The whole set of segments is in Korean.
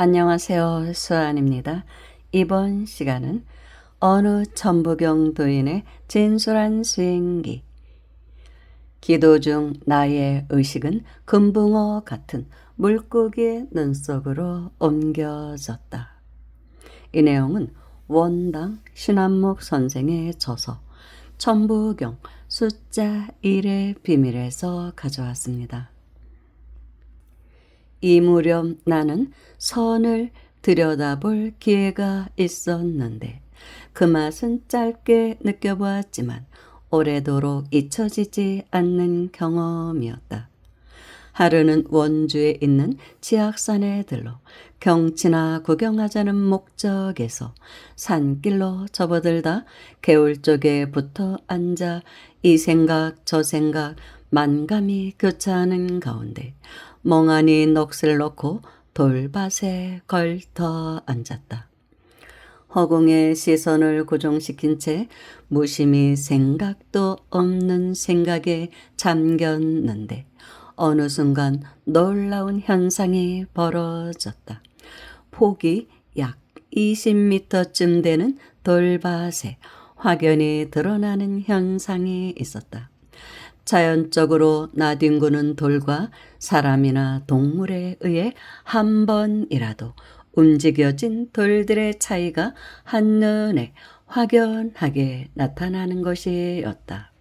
안녕하세요. 수아입니다. 이번 시간은 어느 천부경 도인의 진솔한 수행기. 기도 중 나의 의식은 금붕어 같은 물고기의 눈 속으로 옮겨졌다. 이 내용은 원당 신한목 선생의 저서 천부경 숫자 1의 비밀에서 가져왔습니다. 이 무렵 나는 선을 들여다볼 기회가 있었는데 그 맛은 짧게 느껴보았지만 오래도록 잊혀지지 않는 경험이었다. 하루는 원주에 있는 지악산에 들러 경치나 구경하자는 목적에서 산길로 접어들다 개울 쪽에 붙어 앉아 이 생각 저 생각 만감이 교차하는 가운데 멍하니 넋을 놓고 돌밭에 걸터 앉았다. 허공에 시선을 고정시킨 채 무심히 생각도 없는 생각에 잠겼는데 어느 순간 놀라운 현상이 벌어졌다. 폭이 약 20m쯤 되는 돌밭에 확연히 드러나는 현상이 있었다. 자연적으로 나뒹구는 돌과 사람이나 동물에 의해 한 번이라도 움직여진 돌들의 차이가 한눈에 확연하게 나타나는 것이었다.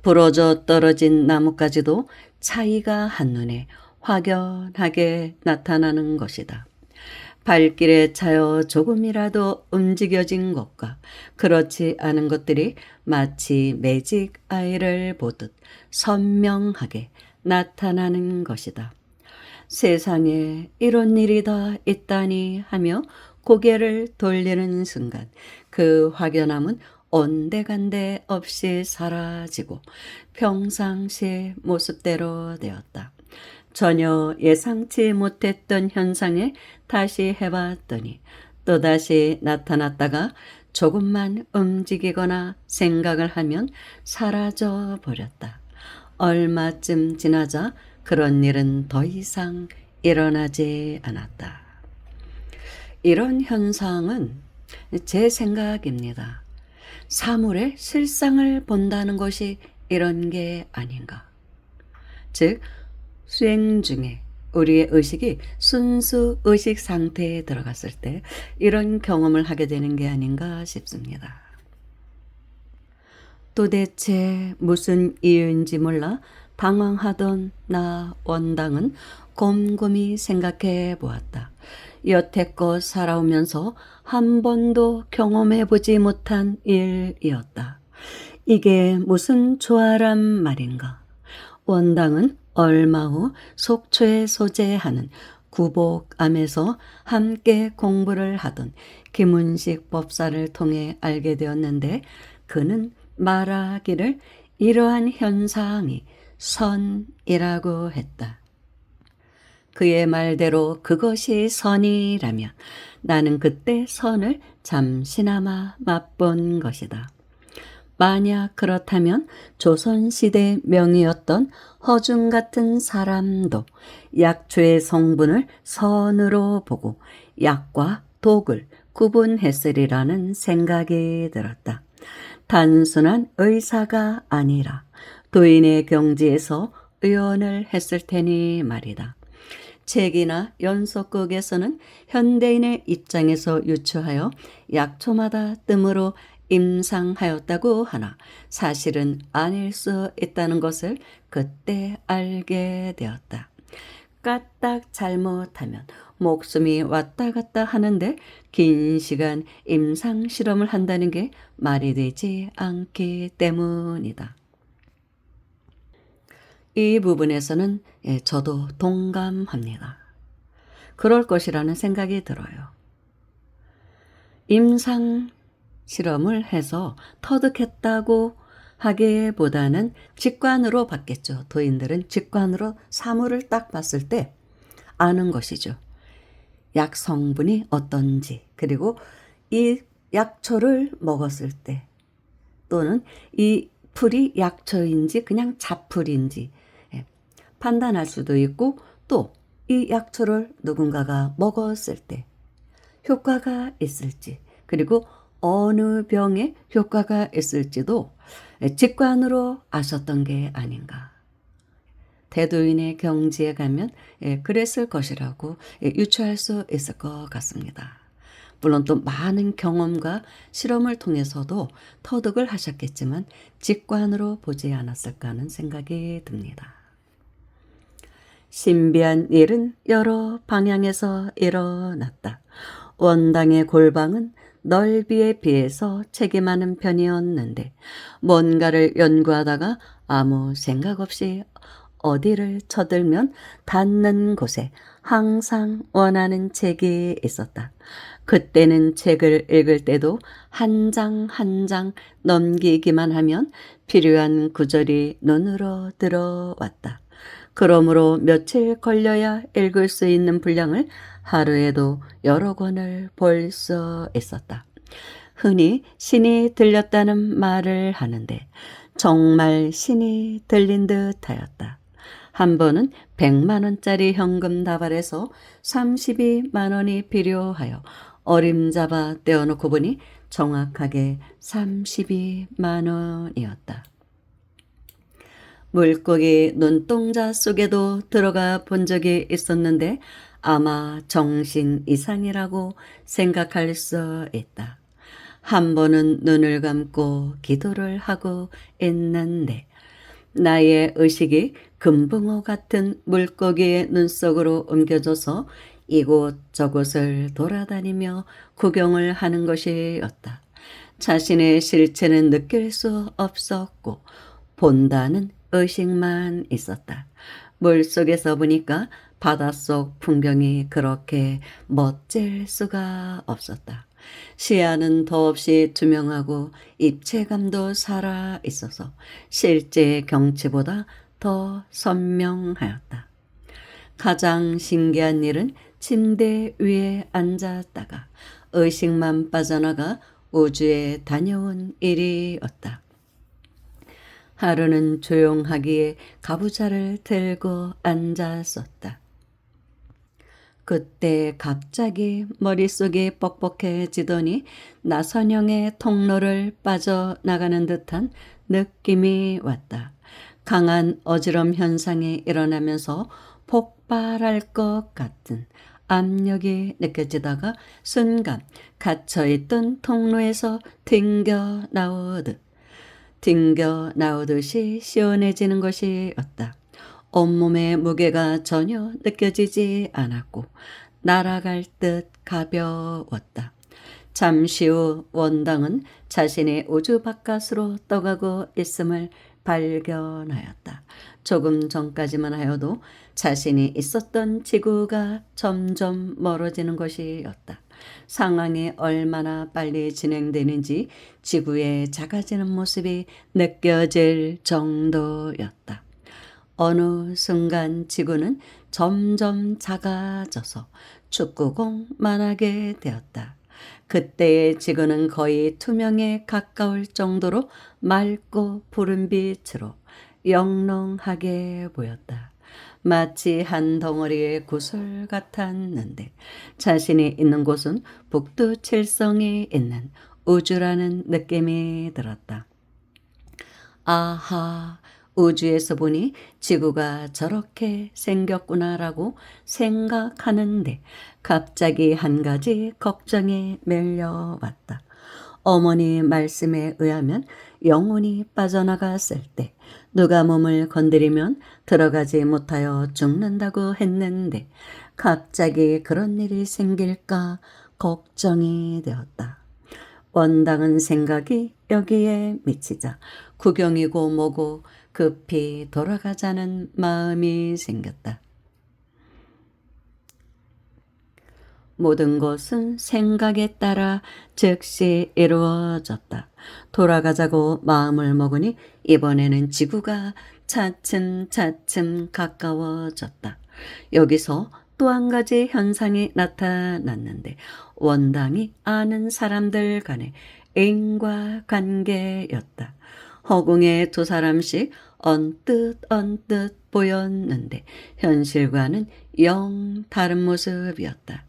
부러져 떨어진 나뭇가지도 차이가 한눈에 확연하게 나타나는 것이다. 발길에 차여 조금이라도 움직여진 것과 그렇지 않은 것들이 마치 매직 아이를 보듯 선명하게 나타나는 것이다. 세상에 이런 일이 다 있다니 하며 고개를 돌리는 순간 그 확연함은 온데간데 없이 사라지고 평상시 모습대로 되었다. 전혀 예상치 못했던 현상에 다시 해봤더니 또다시 나타났다가 조금만 움직이거나 생각을 하면 사라져 버렸다. 얼마쯤 지나자 그런 일은 더 이상 일어나지 않았다. 이런 현상은 제 생각입니다. 사물의 실상을 본다는 것이 이런 게 아닌가. 즉, 수행 중에 우리의 의식이 순수 의식 상태에 들어갔을 때 이런 경험을 하게 되는 게 아닌가 싶습니다. 도대체 무슨 이유인지 몰라 당황하던 나 원당은 곰곰이 생각해 보았다. 여태껏 살아오면서 한 번도 경험해 보지 못한 일이었다. 이게 무슨 조화란 말인가. 원당은 얼마 후 속초에 소재하는 구복암에서 함께 공부를 하던 김은식 법사를 통해 알게 되었는데 그는 말하기를 이러한 현상이 선이라고 했다. 그의 말대로 그것이 선이라면 나는 그때 선을 잠시나마 맛본 것이다. 만약 그렇다면 조선시대 명의였던 허중 같은 사람도 약초의 성분을 선으로 보고 약과 독을 구분했으리라는 생각이 들었다. 단순한 의사가 아니라 도인의 경지에서 의원을 했을 테니 말이다. 책이나 연속극에서는 현대인의 입장에서 유추하여 약초마다 뜸으로 임상하였다고 하나 사실은 아닐 수 있다는 것을 그때 알게 되었다. 까딱 잘못하면 목숨이 왔다 갔다 하는데 긴 시간 임상 실험을 한다는 게 말이 되지 않기 때문이다. 이 부분에서는 저도 동감합니다. 그럴 것이라는 생각이 들어요. 임상 실험을 해서 터득했다고 하기보다는 직관으로 봤겠죠. 도인들은 직관으로 사물을 딱 봤을 때 아는 것이죠. 약 성분이 어떤지, 그리고 이 약초를 먹었을 때 또는 이 풀이 약초인지 그냥 잡풀인지 판단할 수도 있고 또 이 약초를 누군가가 먹었을 때 효과가 있을지, 그리고 어느 병에 효과가 있을지도 직관으로 아셨던 게 아닌가. 대도인의 경지에 가면 그랬을 것이라고 유추할 수 있을 것 같습니다. 물론 또 많은 경험과 실험을 통해서도 터득을 하셨겠지만 직관으로 보지 않았을까 하는 생각이 듭니다. 신비한 일은 여러 방향에서 일어났다. 원당의 골방은 넓이에 비해서 책이 많은 편이었는데 뭔가를 연구하다가 아무 생각 없이 어디를 쳐들면 닿는 곳에 항상 원하는 책이 있었다. 그때는 책을 읽을 때도 한 장 한 장 넘기기만 하면 필요한 구절이 눈으로 들어왔다. 그러므로 며칠 걸려야 읽을 수 있는 분량을 하루에도 여러 권을 볼 수 있었다. 흔히 신이 들렸다는 말을 하는데 정말 신이 들린 듯하였다. 한 번은 100만 원짜리 현금 다발에서 32만 원이 필요하여 어림잡아 떼어놓고 보니 정확하게 32만 원이었다. 물고기 눈동자 속에도 들어가 본 적이 있었는데 아마 정신 이상이라고 생각할 수 있다. 한 번은 눈을 감고 기도를 하고 있는데 나의 의식이 금붕어 같은 물고기의 눈 속으로 옮겨져서 이곳저곳을 돌아다니며 구경을 하는 것이었다. 자신의 실체는 느낄 수 없었고 본다는 의식만 있었다. 물속에서 보니까 바닷속 풍경이 그렇게 멋질 수가 없었다. 시야는 더없이 투명하고 입체감도 살아 있어서 실제 경치보다 더 선명하였다. 가장 신기한 일은 침대 위에 앉았다가 의식만 빠져나가 우주에 다녀온 일이었다. 하루는 조용하기에 가부좌를 들고 앉았었다. 그때 갑자기 머릿속이 뻑뻑해지더니 나선형의 통로를 빠져나가는 듯한 느낌이 왔다. 강한 어지럼 현상이 일어나면서 폭발할 것 같은 압력이 느껴지다가 순간 갇혀있던 통로에서 튕겨 나오듯이 시원해지는 것이었다. 온몸의 무게가 전혀 느껴지지 않았고 날아갈 듯 가벼웠다. 잠시 후 원당은 자신의 우주 바깥으로 떠가고 있음을 발견하였다. 조금 전까지만 하여도 자신이 있었던 지구가 점점 멀어지는 것이었다. 상황이 얼마나 빨리 진행되는지 지구의 작아지는 모습이 느껴질 정도였다. 어느 순간 지구는 점점 작아져서 축구공만하게 되었다. 그때의 지구는 거의 투명에 가까울 정도로 맑고 푸른 빛으로 영롱하게 보였다. 마치 한 덩어리의 구슬 같았는데 자신이 있는 곳은 북두칠성이 있는 우주라는 느낌이 들었다. 아하, 우주에서 보니 지구가 저렇게 생겼구나라고 생각하는데 갑자기 한 가지 걱정이 밀려왔다. 어머니 말씀에 의하면 영혼이 빠져나갔을 때 누가 몸을 건드리면 들어가지 못하여 죽는다고 했는데 갑자기 그런 일이 생길까 걱정이 되었다. 원당은 생각이 여기에 미치자 구경이고 뭐고 급히 돌아가자는 마음이 생겼다. 모든 것은 생각에 따라 즉시 이루어졌다. 돌아가자고 마음을 먹으니 이번에는 지구가 차츰차츰 가까워졌다. 여기서 또 한 가지 현상이 나타났는데 원당이 아는 사람들 간의 인과관계였다. 허공에 두 사람씩 언뜻 보였는데 현실과는 영 다른 모습이었다.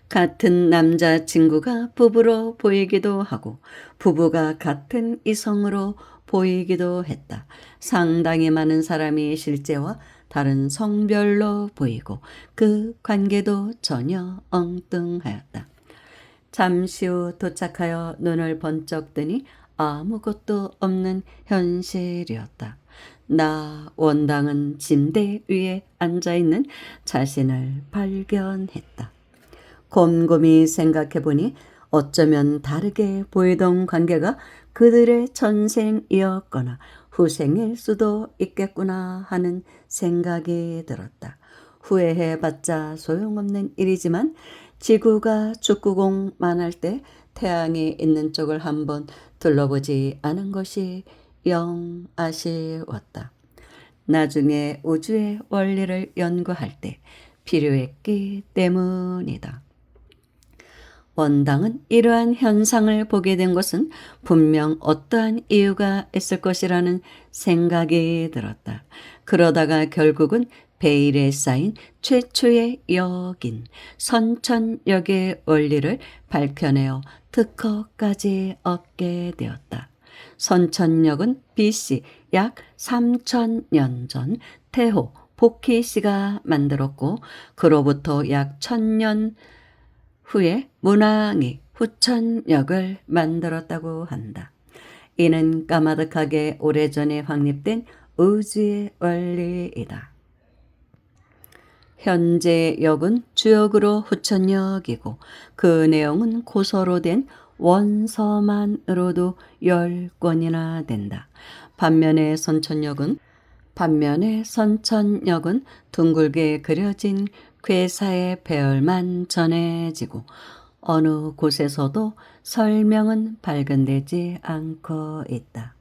같은 남자친구가 부부로 보이기도 하고 부부가 같은 이성으로 보이기도 했다. 상당히 많은 사람이 실제와 다른 성별로 보이고 그 관계도 전혀 엉뚱하였다. 잠시 후 도착하여 눈을 번쩍 뜨니 아무것도 없는 현실이었다. 나 원당은 침대 위에 앉아있는 자신을 발견했다. 곰곰이 생각해보니 어쩌면 다르게 보이던 관계가 그들의 전생이었거나 후생일 수도 있겠구나 하는 생각이 들었다. 후회해봤자 소용없는 일이지만 지구가 축구공만 할 때 태양이 있는 쪽을 한번 둘러보지 않은 것이 영 아쉬웠다. 나중에 우주의 원리를 연구할 때 필요했기 때문이다. 원당은 이러한 현상을 보게 된 것은 분명 어떠한 이유가 있을 것이라는 생각이 들었다. 그러다가 결국은 베일에 쌓인 최초의 역인 선천역의 원리를 밝혀내어 특허까지 얻게 되었다. 선천역은 BC 약 3000년 전 태호 포키 씨가 만들었고 그로부터 약 1000년 후에 문왕이 후천역을 만들었다고 한다. 이는 까마득하게 오래전에 확립된 우주의 원리이다. 현재 역은 주역으로 후천역이고 그 내용은 고서로 된 원서만으로도 10권이나 된다. 반면에 선천역은 둥글게 그려진 괴사의 배열만 전해지고 어느 곳에서도 설명은 발견되지 않고 있다.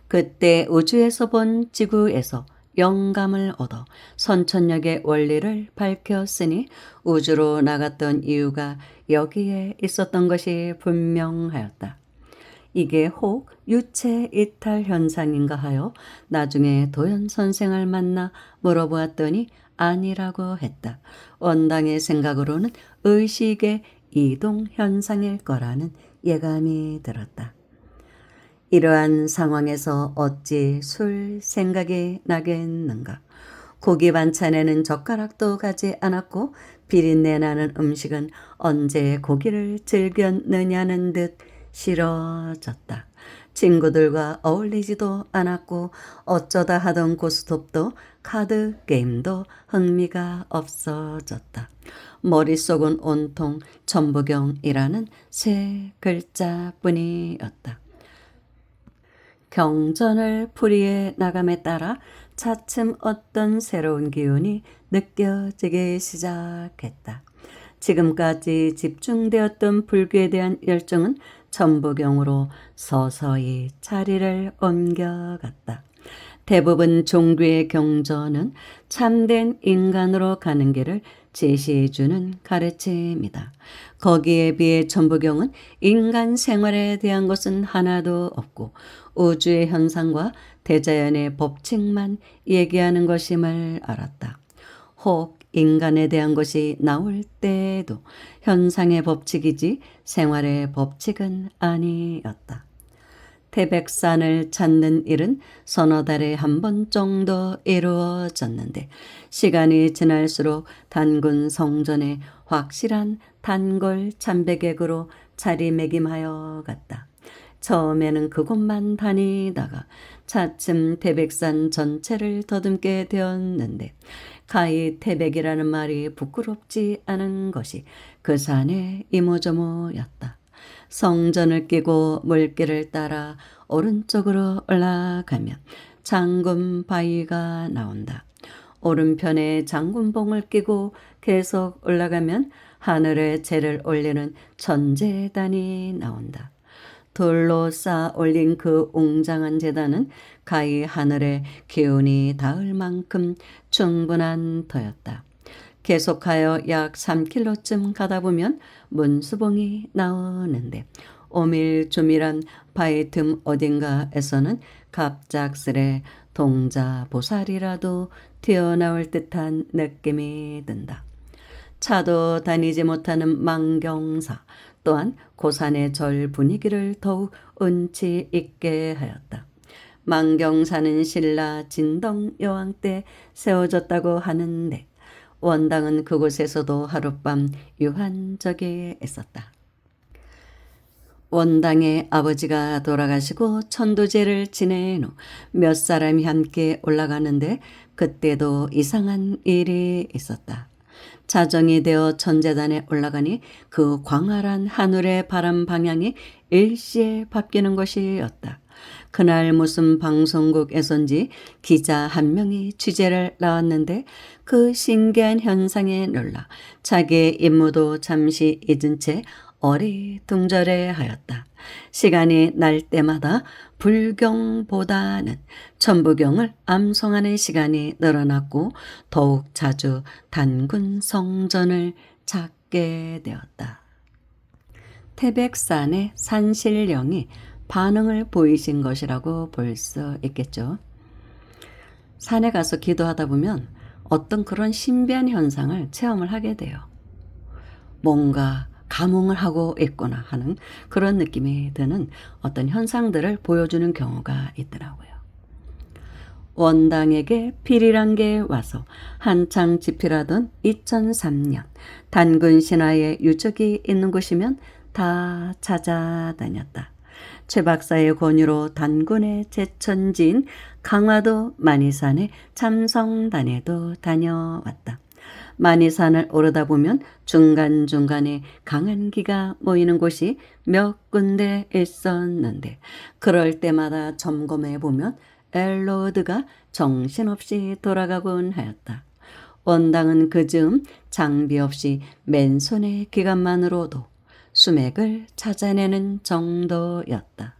그때 우주에서 본 지구에서 영감을 얻어 선천역의 원리를 밝혔으니 우주로 나갔던 이유가 여기에 있었던 것이 분명하였다. 이게 혹 유체 이탈 현상인가 하여 나중에 도연 선생을 만나 물어보았더니 아니라고 했다. 원당의 생각으로는 의식의 이동 현상일 거라는 예감이 들었다. 이러한 상황에서 어찌 술 생각이 나겠는가. 고기 반찬에는 젓가락도 가지 않았고 비린내 나는 음식은 언제 고기를 즐겼느냐는 듯 싫어졌다. 친구들과 어울리지도 않았고 어쩌다 하던 고스톱도 카드 게임도 흥미가 없어졌다. 머릿속은 온통 천부경이라는 세 글자뿐이었다. 경전을 풀이해 나감에 따라 차츰 어떤 새로운 기운이 느껴지기 시작했다. 지금까지 집중되었던 불교에 대한 열정은 천부경으로 서서히 자리를 옮겨갔다. 대부분 종교의 경전은 참된 인간으로 가는 길을 제시해주는 가르침이다. 거기에 비해 천부경은 인간 생활에 대한 것은 하나도 없고 우주의 현상과 대자연의 법칙만 얘기하는 것임을 알았다. 혹 인간에 대한 것이 나올 때에도 현상의 법칙이지 생활의 법칙은 아니었다. 태백산을 찾는 일은 서너 달에 한 번 정도 이루어졌는데 시간이 지날수록 단군 성전에 확실한 단골 참배객으로 자리매김하여 갔다. 처음에는 그곳만 다니다가 차츰 태백산 전체를 더듬게 되었는데 가히 태백이라는 말이 부끄럽지 않은 것이 그 산의 이모저모였다. 성전을 끼고 물길을 따라 오른쪽으로 올라가면 장군 바위가 나온다. 오른편에 장군봉을 끼고 계속 올라가면 하늘에 재를 올리는 천재단이 나온다. 돌로 쌓아 올린 그 웅장한 제단은 가히 하늘에 기운이 닿을 만큼 충분한 터였다. 계속하여 약 3km쯤 가다 보면 문수봉이 나오는데 오밀조밀한 바위 틈 어딘가에서는 갑작스레 동자보살이라도 튀어나올 듯한 느낌이 든다. 차도 다니지 못하는 망경사 또한 고산의 절 분위기를 더욱 운치 있게 하였다. 망경사는 신라 진덕 여왕 때 세워졌다고 하는데 원당은 그곳에서도 하룻밤 유한 적이 있었다. 원당의 아버지가 돌아가시고 천도제를 지낸 후 몇 사람이 함께 올라가는데 그때도 이상한 일이 있었다. 자정이 되어 천재단에 올라가니 그 광활한 하늘의 바람 방향이 일시에 바뀌는 것이었다. 그날 무슨 방송국에선지 기자 한 명이 취재를 나왔는데 그 신기한 현상에 놀라 자기의 임무도 잠시 잊은 채 어리둥절해 하였다. 시간이 날 때마다 불경보다는 천부경을 암송하는 시간이 늘어났고 더욱 자주 단군 성전을 찾게 되었다. 태백산의 산신령이 반응을 보이신 것이라고 볼 수 있겠죠. 산에 가서 기도하다 보면 어떤 그런 신비한 현상을 체험을 하게 돼요. 뭔가 감흥을 하고 있구나 하는 그런 느낌이 드는 어떤 현상들을 보여주는 경우가 있더라고요. 원당에게 필이란 게 와서 한창 집필하던 2003년 단군 신화의 유적이 있는 곳이면 다 찾아다녔다. 최 박사의 권유로 단군의 제천지인 강화도 만이산의 참성단에도 다녀왔다. 만이산을 오르다 보면 중간중간에 강한 기가 모이는 곳이 몇 군데 있었는데 그럴 때마다 점검해 보면 엘로드가 정신없이 돌아가곤 하였다. 원당은 그즈음 장비 없이 맨손의 기관만으로도 수맥을 찾아내는 정도였다.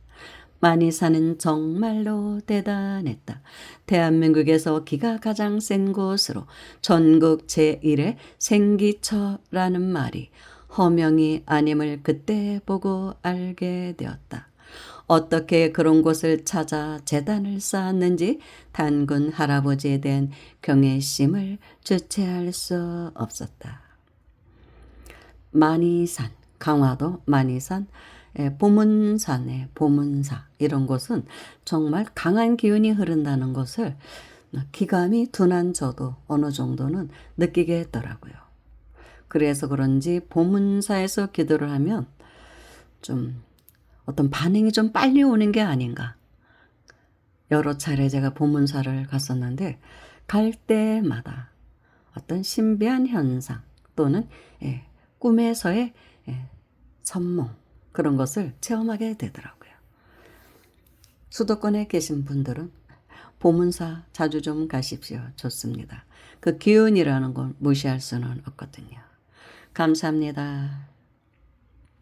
만이산은 정말로 대단했다. 대한민국에서 기가 가장 센 곳으로 전국 제1의 생기처라는 말이 허명이 아님을 그때 보고 알게 되었다. 어떻게 그런 곳을 찾아 재단을 쌓았는지 단군 할아버지에 대한 경외심을 주체할 수 없었다. 만이산, 강화도 만이산, 보문산의 보문사 이런 곳은 정말 강한 기운이 흐른다는 것을 기감이 둔한 저도 어느 정도는 느끼게 했더라고요. 그래서 그런지 보문사에서 기도를 하면 좀 어떤 반응이 좀 빨리 오는 게 아닌가. 여러 차례 제가 보문사를 갔었는데 갈 때마다 어떤 신비한 현상 또는 꿈에서의 선몽 그런 것을 체험하게 되더라고요. 수도권에 계신 분들은 보문사 자주 좀 가십시오. 좋습니다. 그 기운이라는 건 무시할 수는 없거든요. 감사합니다.